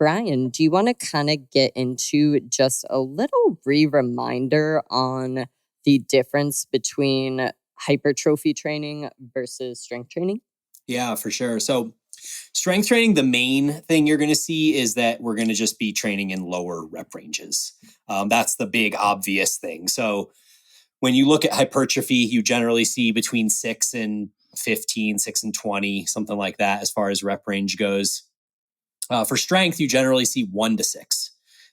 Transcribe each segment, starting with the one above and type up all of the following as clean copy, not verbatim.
Brian, do you want to kind of get into just a little reminder on the difference between hypertrophy training versus strength training? Yeah, for sure. So, strength training, the main thing you're going to see is that we're going to just be training in lower rep ranges. That's the big obvious thing. So, when you look at hypertrophy, you generally see between 6 and 15, 6 and 20, something like that, as far as rep range goes. For strength, you generally see 1 to 6.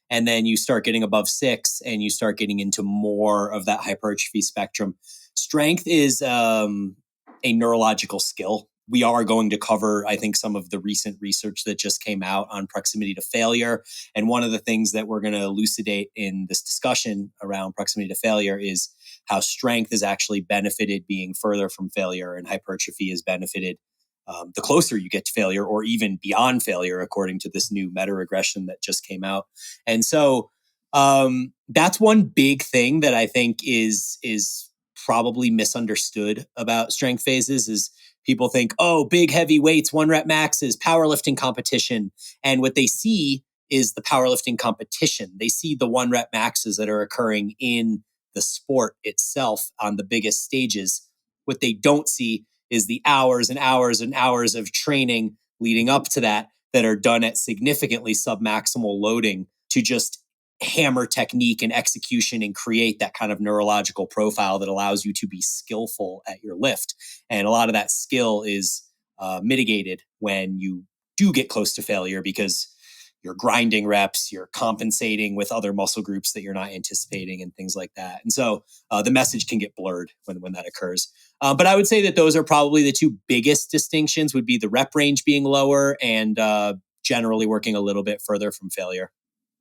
And then you start getting above 6 and you start getting into more of that hypertrophy spectrum. Strength is a neurological skill. We are going to cover, I think, some of the recent research that just came out on proximity to failure. And one of the things that we're going to elucidate in this discussion around proximity to failure is how strength is actually benefited being further from failure and hypertrophy is benefited the closer you get to failure or even beyond failure, according to this new meta regression that just came out. And so that's one big thing that I think is probably misunderstood about strength phases is people think, oh, big heavy weights, 1 rep maxes, powerlifting competition. And what they see is the powerlifting competition. They see the 1 rep maxes that are occurring in the sport itself on the biggest stages. What they don't see is the hours and hours and hours of training leading up to that are done at significantly submaximal loading to just hammer technique and execution and create that kind of neurological profile that allows you to be skillful at your lift. And a lot of that skill is mitigated when you do get close to failure because you're grinding reps, you're compensating with other muscle groups that you're not anticipating and things like that. And so the message can get blurred when that occurs. But I would say that those are probably the two biggest distinctions would be the rep range being lower and generally working a little bit further from failure.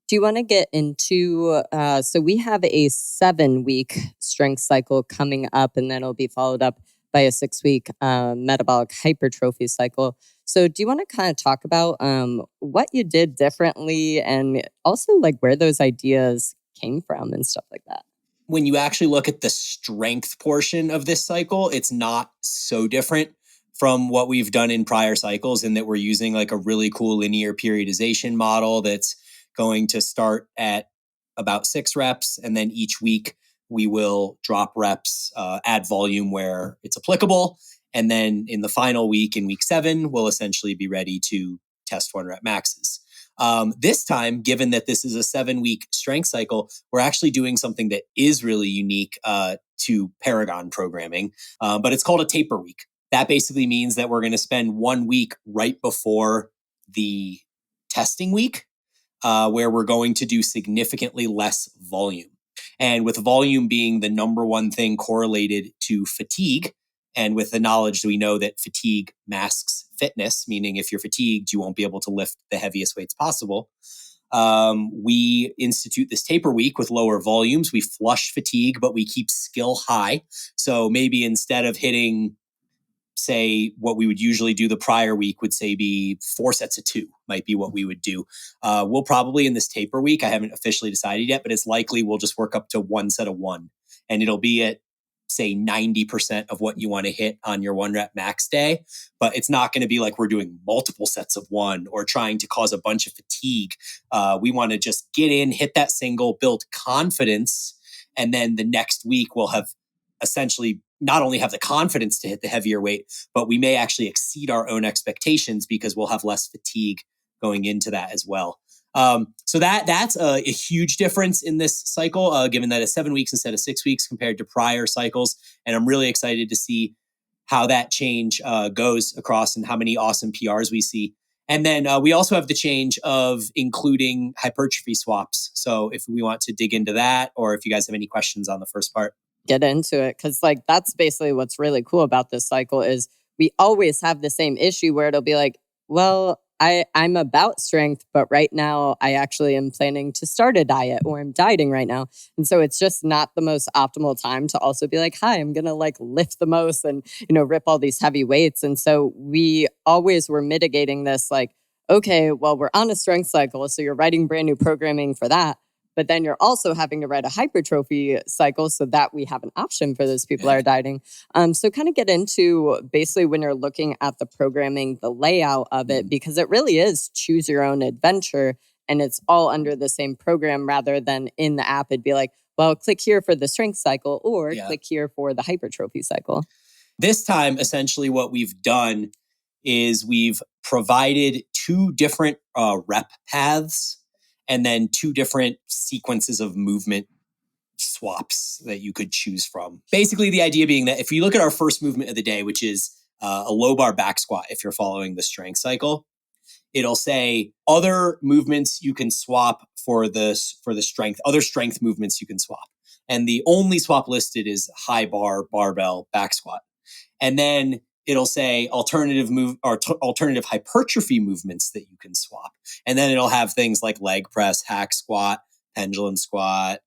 Do you want to get into, so we have a 7-week strength cycle coming up, and then it'll be followed up by a 6-week metabolic hypertrophy cycle. So do you want to kind of talk about what you did differently and also like where those ideas came from and stuff like that? When you actually look at the strength portion of this cycle, it's not so different from what we've done in prior cycles in that we're using like a really cool linear periodization model that's going to start at about 6 reps. And then each week we will drop reps, add volume where it's applicable. And then in the final week, in week 7, we'll essentially be ready to test 1 rep maxes. This time, given that this is a 7-week strength cycle, we're actually doing something that is really unique to Paragon programming, but it's called a taper week. That basically means that we're going to spend 1 week right before the testing week, where we're going to do significantly less volume. And with volume being the number one thing correlated to fatigue, and with the knowledge that we know that fatigue masks fitness, meaning if you're fatigued, you won't be able to lift the heaviest weights possible. We institute this taper week with lower volumes. We flush fatigue, but we keep skill high. So maybe instead of hitting, say, what we would usually do the prior week would say be 4 sets of 2 might be what we would do. We'll probably in this taper week, I haven't officially decided yet, but it's likely we'll just work up to 1 set of 1 and it'll be at say 90% of what you want to hit on your 1 rep max day, but it's not going to be like we're doing multiple sets of 1 or trying to cause a bunch of fatigue. We want to just get in, hit that single, build confidence. And then the next week we'll have essentially not only have the confidence to hit the heavier weight, but we may actually exceed our own expectations because we'll have less fatigue going into that as well. So that's a huge difference in this cycle, given that it's 7 weeks instead of 6 weeks compared to prior cycles. And I'm really excited to see how that change goes across and how many awesome PRs we see. And then we also have the change of including hypertrophy swaps. So if we want to dig into that, or if you guys have any questions on the first part. Get into it, because like that's basically what's really cool about this cycle is we always have the same issue where it'll be like, well, I'm about strength, but right now I actually am planning to start a diet or I'm dieting right now. And so it's just not the most optimal time to also be like, hi, I'm going to like lift the most and, rip all these heavy weights. And so we always were mitigating this like, okay, well, we're on a strength cycle. So you're writing brand new programming for that. But then you're also having to write a hypertrophy cycle so that we have an option for those people that are dieting. So kind of get into basically when you're looking at the programming, the layout of it, because it really is choose your own adventure and it's all under the same program rather than in the app. It'd be like, well, click here for the strength cycle or click here for the hypertrophy cycle. This time, essentially what we've done is we've provided two different rep paths and then two different sequences of movement swaps that you could choose from. Basically, the idea being that if you look at our first movement of the day, which is a low bar back squat, if you're following the strength cycle, it'll say other movements you can swap for the strength, other strength movements you can swap. And the only swap listed is high bar barbell back squat. And then it'll say alternative hypertrophy movements that you can swap. And then it'll have things like leg press, hack squat, pendulum squat,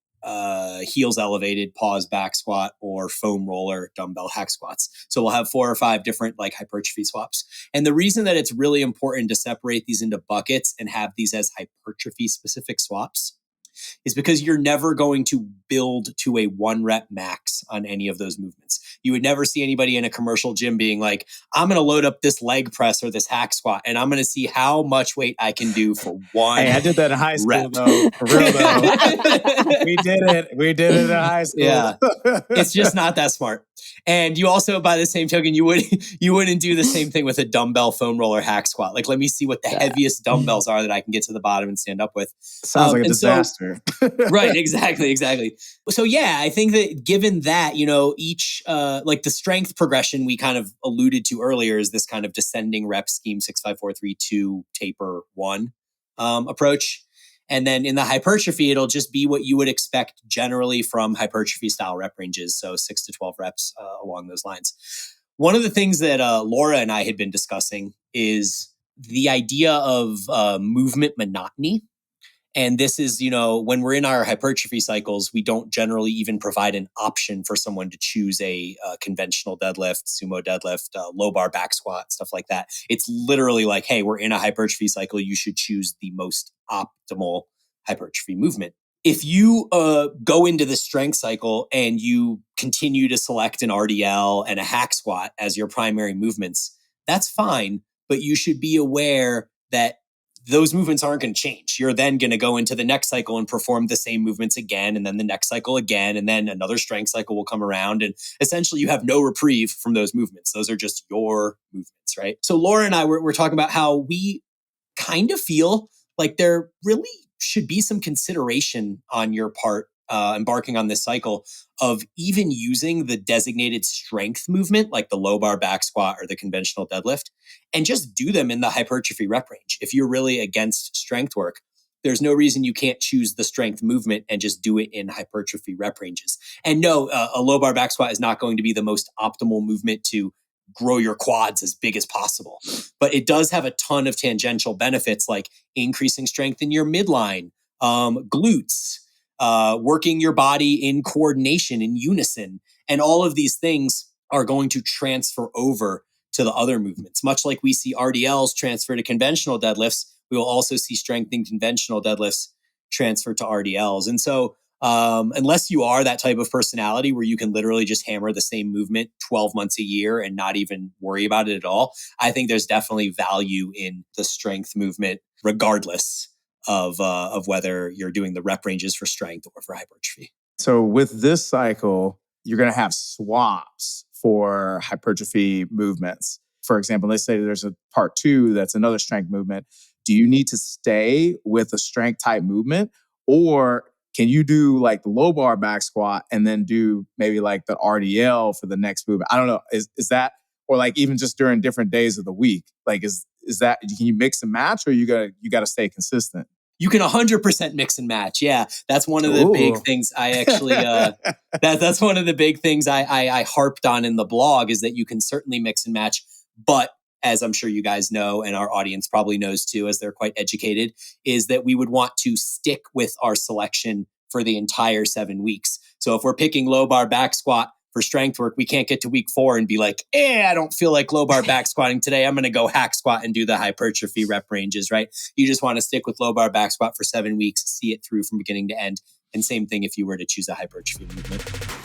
heels elevated, pause back squat, or foam roller, dumbbell hack squats. So we'll have 4 or 5 different like hypertrophy swaps. And the reason that it's really important to separate these into buckets and have these as hypertrophy specific swaps is because you're never going to build to a 1 rep max on any of those movements. You would never see anybody in a commercial gym being like, I'm going to load up this leg press or this hack squat, and I'm going to see how much weight I can do for 1 Hey, I did that in high school, rep. though. For real, though. We did it. We did it in high school. Yeah. It's just not that smart. And you also, by the same token, you wouldn't do the same thing with a dumbbell foam roller hack squat. Like, let me see what the heaviest dumbbells are that I can get to the bottom and stand up with. Sounds like a disaster. Right, exactly. So yeah, I think that given that, each like the strength progression we kind of alluded to earlier is this kind of descending rep scheme 6, 5, 4, 3, 2 taper 1 approach. And then in the hypertrophy, it'll just be what you would expect generally from hypertrophy style rep ranges. So 6 to 12 reps along those lines. One of the things that Laura and I had been discussing is the idea of movement monotony. And this is, when we're in our hypertrophy cycles, we don't generally even provide an option for someone to choose a conventional deadlift, sumo deadlift, low bar back squat, stuff like that. It's literally like, hey, we're in a hypertrophy cycle. You should choose the most optimal hypertrophy movement. If you go into the strength cycle and you continue to select an RDL and a hack squat as your primary movements, that's fine. But you should be aware that those movements aren't going to change. You're then going to go into the next cycle and perform the same movements again, and then the next cycle again, and then another strength cycle will come around. And essentially you have no reprieve from those movements. Those are just your movements, right? So Laura and I were talking about how we kind of feel like there really should be some consideration on your part embarking on this cycle of even using the designated strength movement, like the low bar back squat or the conventional deadlift, and just do them in the hypertrophy rep range. If you're really against strength work, there's no reason you can't choose the strength movement and just do it in hypertrophy rep ranges. And no, a low bar back squat is not going to be the most optimal movement to grow your quads as big as possible. But it does have a ton of tangential benefits like increasing strength in your midline, glutes, working your body in coordination, in unison. And all of these things are going to transfer over to the other movements. Much like we see RDLs transfer to conventional deadlifts, we will also see strength in conventional deadlifts transfer to RDLs. And so unless you are that type of personality where you can literally just hammer the same movement 12 months a year and not even worry about it at all, I think there's definitely value in the strength movement, regardless of whether you're doing the rep ranges for strength or for hypertrophy. So with this cycle, you're going to have swaps for hypertrophy movements. For example, let's say there's a part 2 that's another strength movement. Do you need to stay with a strength type movement, or can you do like the low bar back squat and then do maybe like the RDL for the next movement? I don't know. Is that, or like even just during different days of the week? Like is that, can you mix and match, or you got to stay consistent? You can 100% mix and match. Yeah, that's one of the big things I actually, that's one of the big things I harped on in the blog, is that you can certainly mix and match. But as I'm sure you guys know, and our audience probably knows too, as they're quite educated, is that we would want to stick with our selection for the entire 7 weeks. So if we're picking low bar back squat for strength work, we can't get to week 4 and be like, I don't feel like low bar back squatting today. I'm going to go hack squat and do the hypertrophy rep ranges, right? You just want to stick with low bar back squat for 7 weeks, see it through from beginning to end. And same thing if you were to choose a hypertrophy movement.